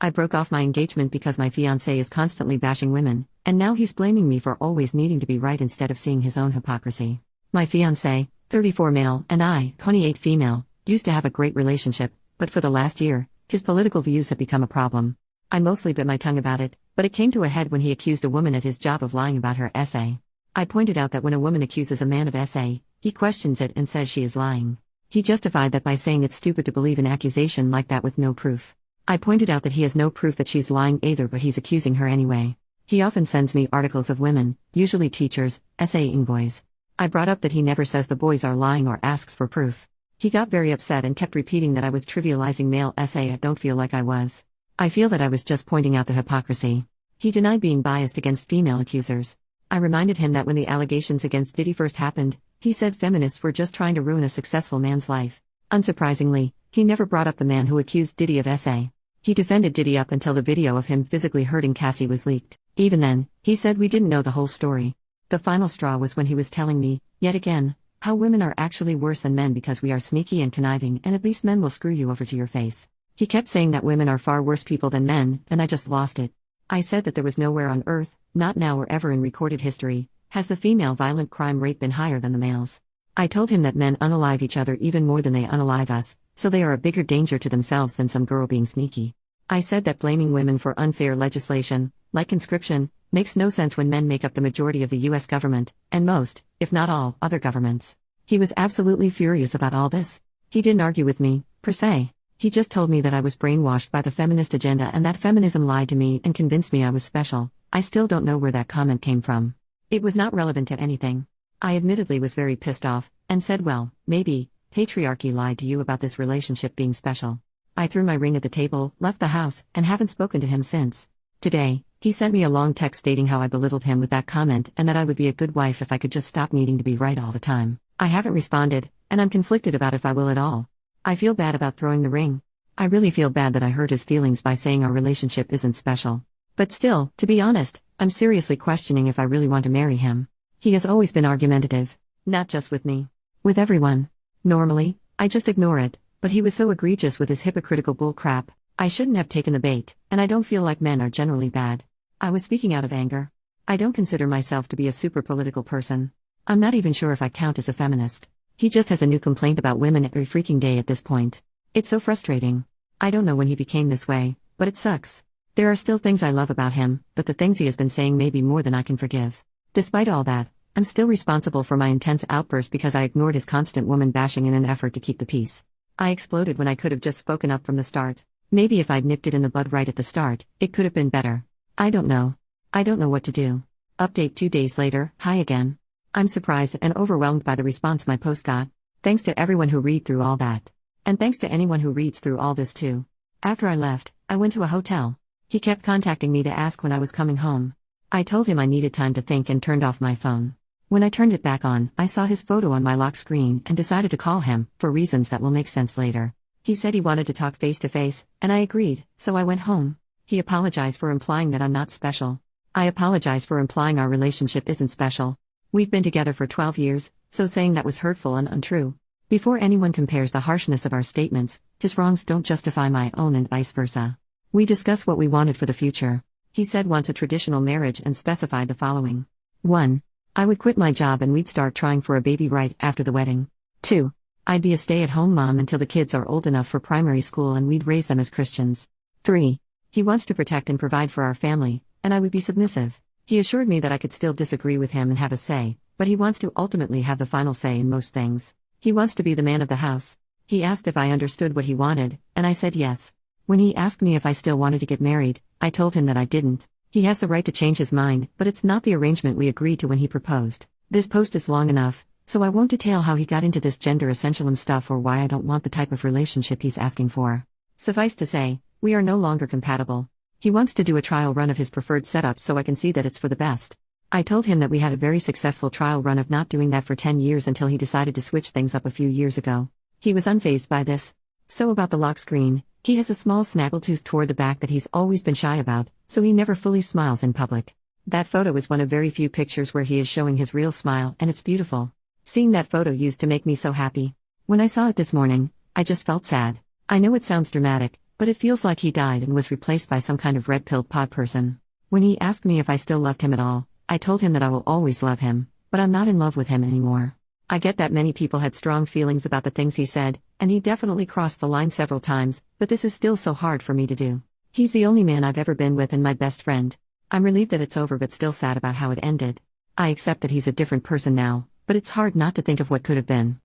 I broke off my engagement because my fiancé is constantly bashing women, and now he's blaming me for always needing to be right instead of seeing his own hypocrisy. My fiancé, 34 male, and I, 28 female, used to have a great relationship, but for the last year, his political views have become a problem. I mostly bit my tongue about it, but it came to a head when he accused a woman at his job of lying about her essay. I pointed out that when a woman accuses a man of essay, he questions it and says she is lying. He justified that by saying it's stupid to believe an accusation like that with no proof. I pointed out that he has no proof that she's lying either, but he's accusing her anyway. He often sends me articles of women, usually teachers, essaying boys. I brought up that he never says the boys are lying or asks for proof. He got very upset and kept repeating that I was trivializing male essay. I don't feel like I was. I feel that I was just pointing out the hypocrisy. He denied being biased against female accusers. I reminded him that when the allegations against Diddy first happened, he said feminists were just trying to ruin a successful man's life. Unsurprisingly, he never brought up the man who accused Diddy of essay. He defended Diddy up until the video of him physically hurting Cassie was leaked. Even then, he said we didn't know the whole story. The final straw was when he was telling me, yet again, how women are actually worse than men because we are sneaky and conniving and at least men will screw you over to your face. He kept saying that women are far worse people than men, and I just lost it. I said that there was nowhere on earth, not now or ever in recorded history, has the female violent crime rate been higher than the males. I told him that men unalive each other even more than they unalive us, so they are a bigger danger to themselves than some girl being sneaky. I said that blaming women for unfair legislation, like conscription, makes no sense when men make up the majority of the US government, and most, if not all, other governments. He was absolutely furious about all this. He didn't argue with me, per se. He just told me that I was brainwashed by the feminist agenda and that feminism lied to me and convinced me I was special. I still don't know where that comment came from. It was not relevant to anything. I admittedly was very pissed off, and said, well, maybe, patriarchy lied to you about this relationship being special. I threw my ring at the table, left the house, and haven't spoken to him since. Today, he sent me a long text stating how I belittled him with that comment and that I would be a good wife if I could just stop needing to be right all the time. I haven't responded, and I'm conflicted about if I will at all. I feel bad about throwing the ring. I really feel bad that I hurt his feelings by saying our relationship isn't special. But still, to be honest, I'm seriously questioning if I really want to marry him. He has always been argumentative. Not just with me. With everyone. Normally, I just ignore it, but he was so egregious with his hypocritical bull crap. I shouldn't have taken the bait, and I don't feel like men are generally bad. I was speaking out of anger. I don't consider myself to be a super political person. I'm not even sure if I count as a feminist. He just has a new complaint about women every freaking day at this point. It's so frustrating. I don't know when he became this way, but it sucks. There are still things I love about him, but the things he has been saying may be more than I can forgive. Despite all that, I'm still responsible for my intense outburst because I ignored his constant woman bashing in an effort to keep the peace. I exploded when I could have just spoken up from the start. Maybe if I'd nipped it in the bud right at the start, it could have been better. I don't know. I don't know what to do. Update 2 days later, hi again. I'm surprised and overwhelmed by the response my post got. Thanks to everyone who read through all that. And thanks to anyone who reads through all this too. After I left, I went to a hotel. He kept contacting me to ask when I was coming home. I told him I needed time to think and turned off my phone. When I turned it back on, I saw his photo on my lock screen and decided to call him, for reasons that will make sense later. He said he wanted to talk face to face, and I agreed, so I went home. He apologized for implying that I'm not special. I apologize for implying our relationship isn't special. We've been together for 12 years, so saying that was hurtful and untrue. Before anyone compares the harshness of our statements, his wrongs don't justify my own and vice versa. We discussed what we wanted for the future. He said wants a traditional marriage and specified the following. 1. I would quit my job and we'd start trying for a baby right after the wedding. 2. I'd be a stay-at-home mom until the kids are old enough for primary school and we'd raise them as Christians. 3. He wants to protect and provide for our family, and I would be submissive. He assured me that I could still disagree with him and have a say, but he wants to ultimately have the final say in most things. He wants to be the man of the house. He asked if I understood what he wanted, and I said yes. When he asked me if I still wanted to get married, I told him that I didn't. He has the right to change his mind, but it's not the arrangement we agreed to when he proposed. This post is long enough, so I won't detail how he got into this gender essentialism stuff or why I don't want the type of relationship he's asking for. Suffice to say, we are no longer compatible. He wants to do a trial run of his preferred setup so I can see that it's for the best. I told him that we had a very successful trial run of not doing that for 10 years until he decided to switch things up a few years ago. He was unfazed by this. So about the lock screen, he has a small snaggletooth toward the back that he's always been shy about, so he never fully smiles in public. That photo is one of very few pictures where he is showing his real smile, and it's beautiful. Seeing that photo used to make me so happy. When I saw it this morning, I just felt sad. I know it sounds dramatic, But it feels like he died and was replaced by some kind of red pill pod person. When he asked me if I still loved him at all, I told him that I will always love him, but I'm not in love with him anymore. I get that many people had strong feelings about the things he said, and he definitely crossed the line several times, but this is still so hard for me to do. He's the only man I've ever been with and my best friend. I'm relieved that it's over but still sad about how it ended. I accept that he's a different person now, but it's hard not to think of what could have been.